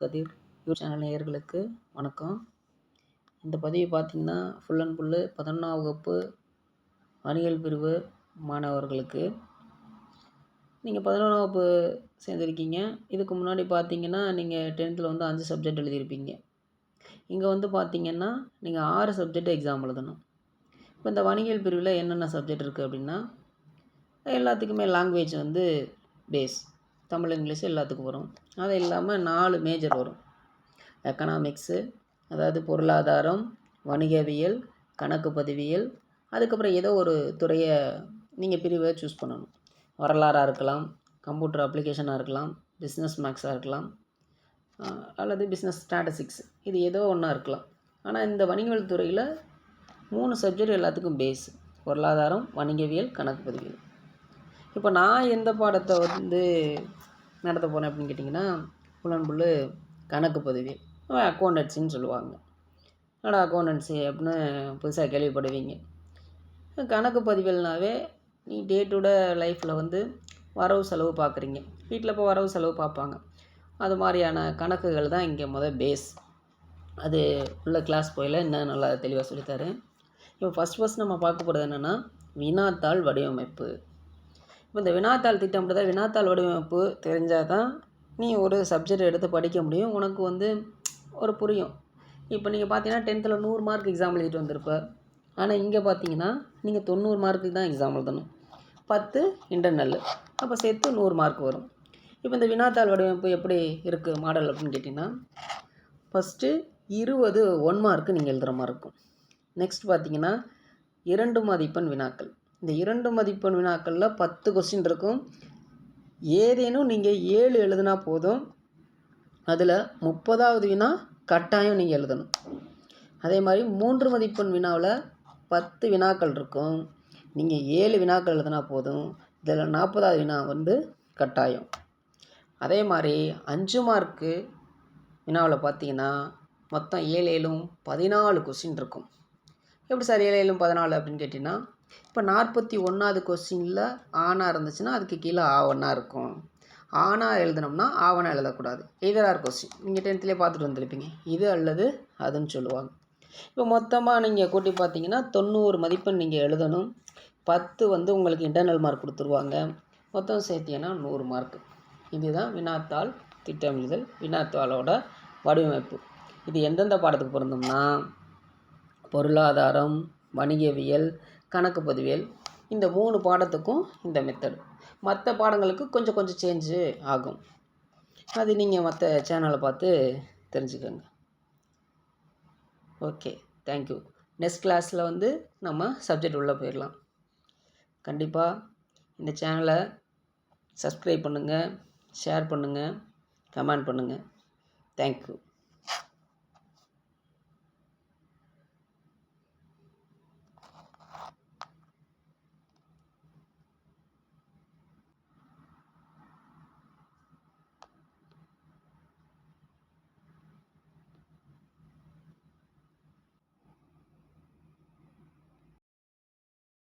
கதிர் YouTube channel நேயர்களுக்கு வணக்கம். இந்த பதிவு பார்த்திங்கன்னா ஃபுல் அண்ட் ஃபுல்லு 11ஆம் வகுப்பு வணிகல் பிரிவு மாணவர்களுக்கு. நீங்கள் 11ஆம் வகுப்பு சேர்ந்துருக்கீங்க. இதுக்கு முன்னாடி பார்த்தீங்கன்னா நீங்கள் 10th வந்து 5 சப்ஜெக்ட் எழுதியிருப்பீங்க. இங்கே வந்து பார்த்திங்கன்னா நீங்கள் 6 சப்ஜெக்ட் எக்ஸாம் எழுதணும். இப்போ இந்த வணிகல் பிரிவில் என்னென்ன சப்ஜெக்ட் இருக்குது அப்படின்னா, எல்லாத்துக்குமே லாங்குவேஜ் வந்து பேஸ், தமிழ் இங்கிலீஷ் எல்லாத்துக்கும் வரும். அது இல்லாமல் 4 மேஜர் வரும். எக்கனாமிக்ஸு, அதாவது பொருளாதாரம், வணிகவியல், கணக்கு பதிவியல், அதுக்கப்புறம் ஏதோ ஒரு துறையை நீங்கள் பிரிவை சூஸ் பண்ணணும். வரலாறாக இருக்கலாம், கம்ப்யூட்டர் அப்ளிகேஷனாக இருக்கலாம், பிஸ்னஸ் மேக்ஸாக இருக்கலாம், அல்லது பிஸ்னஸ் ஸ்டாட்டிஸ்டிக்ஸ், இது ஏதோ ஒன்றா இருக்கலாம். ஆனால் இந்த வணிகவியல் துறையில் 3 சப்ஜெக்ட் எல்லாத்துக்கும் பேஸ்: பொருளாதாரம், வணிகவியல், கணக்கு பதிவியல். இப்போ நான் எந்த பாடத்தை வந்து நடத்த போகிறேன் அப்படின்னு கேட்டிங்கன்னா, ஃபுல் அண்ட் ஃபுல்லு கணக்கு பதிவியல், அக்கௌண்டன்சின்னு சொல்லுவாங்க. அக்கௌண்டன்சி அப்படின்னு புதுசாக கேள்விப்படுவீங்க. கணக்கு பதிவியல்னாவே நீ டே டு டே லைஃப்பில் வந்து வரவு செலவு பார்க்குறீங்க, வீட்டில் இப்போ வரவு செலவு பார்ப்பாங்க, அது மாதிரியான கணக்குகள் தான் இங்கே பேஸ். அது உள்ள கிளாஸ் போயில இன்னும் நல்லா தெளிவாக சொல்லித்தரேன். இப்போ ஃபஸ்ட் நம்ம பார்க்க போகிறது என்னென்னா வினாத்தாள் வடிவமைப்பு. இப்போ இந்த வினாத்தாள் திட்டமிட்டதை வினாத்தாள் வடிவமைப்பு தெரிஞ்சால் தான் நீ ஒரு சப்ஜெக்ட் எடுத்து படிக்க முடியும், உனக்கு வந்து ஒரு புரியும். இப்போ நீங்கள் பார்த்தீங்கன்னா 10th 100 மார்க் எக்ஸாம் எழுதிட்டு வந்திருப்ப. ஆனால் இங்கே பார்த்தீங்கன்னா நீங்கள் 90 மார்க்குக்கு தான் எக்ஸாம் எழுதணும், 10 இன்டர்னல், அப்போ சேர்த்து 100 மார்க் வரும். இப்போ இந்த வினாத்தாள் வடிவமைப்பு எப்படி இருக்குது மாடல் அப்படின்னு கேட்டிங்கன்னா, ஃபஸ்ட்டு 20 1 மார்க்கு நீங்கள் எழுதுகிற மாதிரி இருக்கும். நெக்ஸ்ட் பார்த்தீங்கன்னா 2 மதிப்பெண் வினாக்கள். இந்த 2 மதிப்பெண் வினாக்களில் 10 கொஸ்டின் இருக்கும். ஏதேனும் நீங்கள் 7 எழுதுனா போதும், அதில் 30வது வினா கட்டாயம் நீங்கள் எழுதணும். அதே மாதிரி 3 மதிப்பெண் வினாவில் 10 வினாக்கள் இருக்கும். நீங்கள் 7 வினாக்கள் எழுதுனா போதும், இதில் 40வது வினா வந்து கட்டாயம். அதே மாதிரி 5 மார்க்கு வினாவில் பார்த்தீங்கன்னா மொத்தம் 7 7 14 கொஸ்டின் இருக்கும். எப்படி சார் 7 7 14 அப்படின்னு கேட்டிங்கன்னா, இப்போ 41வது கொஸ்டினில் ஆனா இருந்துச்சுன்னா அதுக்கு கீழே ஆவணா இருக்கும். ஆனா எழுதினோம்னா ஆவணா எழுதக்கூடாது. எய்தர் கொஸ்டின் நீங்கள் 10th பார்த்துட்டு வந்திருப்பீங்க, இது அல்லது அதுன்னு சொல்லுவாங்க. இப்போ மொத்தமாக நீங்கள் கூட்டி பார்த்தீங்கன்னா 90 மதிப்பெண் நீங்கள் எழுதணும். 10 வந்து உங்களுக்கு இன்டர்னல் மார்க் கொடுத்துருவாங்க. மொத்தம் சேர்த்திங்கன்னா 100 மார்க். இதுதான் வினாத்தாள் திட்டமிடுதல், வினாத்தாளோட வடிவமைப்பு. இது எந்தெந்த பாடத்துக்கு பொருந்தோம்னா, பொருளாதாரம், வணிகவியல், கணக்கு பதிவியல், இந்த 3 பாடத்துக்கும் இந்த மெத்தட். மற்ற பாடங்களுக்கு கொஞ்சம் கொஞ்சம் சேஞ்சு ஆகும். அது நீங்கள் மற்ற சேனலை பார்த்து தெரிஞ்சுக்கோங்க. Okay, thank you. நெக்ஸ்ட் கிளாஸில் வந்து நம்ம சப்ஜெக்ட் உள்ளே போயிடலாம். கண்டிப்பாக இந்த சேனலை சப்ஸ்கிரைப் பண்ணுங்கள், ஷேர் பண்ணுங்கள், கமெண்ட் பண்ணுங்கள். தேங்க்யூ.